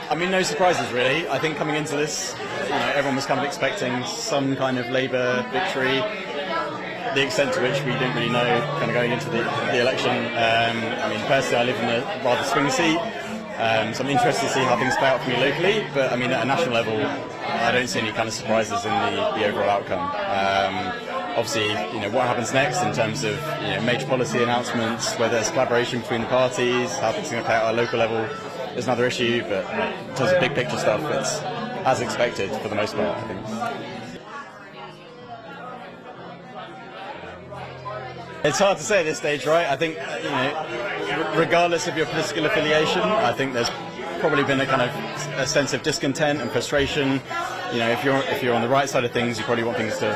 I mean, no surprises really. I think coming into this, everyone was kind of expecting some kind of Labour victory. The extent to which we didn't really know kind of going into the election. I mean, personally, I live in a rather swing seat, so I'm interested to see how things play out for me locally. But I mean, at a national level, I don't see any kind of surprises in the overall outcome. Obviously, what happens next in terms of major policy announcements, whether there's collaboration between the parties, how things are going to play out at a local level, is another issue. But in terms of big picture stuff, it's as expected for the most part, I think. It's hard to say at this stage, right? I think, regardless of your political affiliation, I think there's probably been a sense of discontent and frustration. If you're on the right side of things, you probably want things to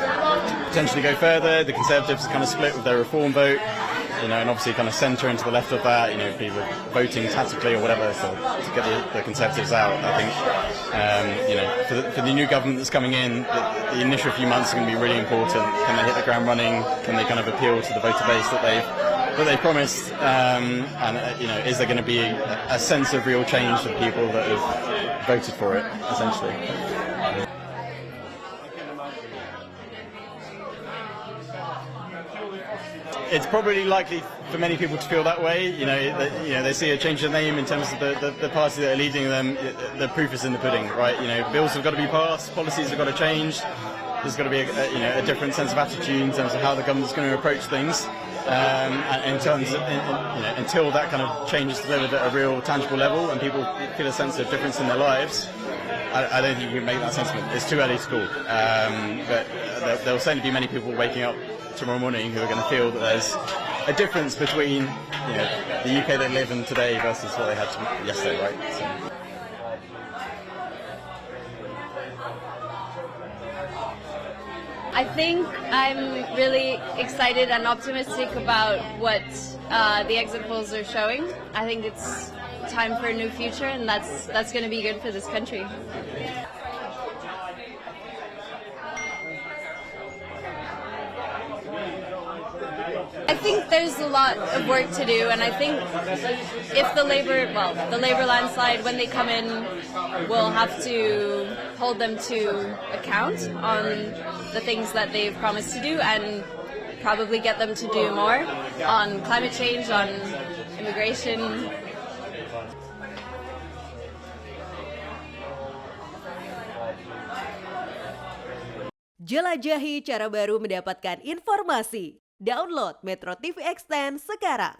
potentially go further. The Conservatives are kind of split with their reform vote, and obviously kind of centre into the left of that. People voting tactically or whatever to get the Conservatives out. I think, for the new government that's coming in, the initial few months are going to be really important. Can they hit the ground running? Can they kind of appeal to the voter base that they've promised? Is there going to be a sense of real change for people that have voted for it, essentially? It's probably likely for many people to feel that way. They see a change of name in terms of the party that are leading them. The proof is in the pudding, right? Bills have got to be passed, policies have got to change. There's got to be a different sense of attitude in terms of how the government's going to approach things. And in terms of, until that kind of change is delivered at a real tangible level and people feel a sense of difference in their lives, I don't think you can make that sentiment. It's too early to call. But there will certainly be many people waking up tomorrow morning who are going to feel that there's a difference between the UK they live in today versus what they had yesterday, right? So. I think I'm really excited and optimistic about what the exit polls are showing. I think it's time for a new future, and that's going to be good for this country. I think there's a lot of work to do, and I think if the Labour landslide, when they come in, will have to hold them to account on the things that they've promised to do, and probably get them to do more on climate change, on immigration. Jelajahi cara baru mendapatkan informasi. Download MetroTV Extend sekarang.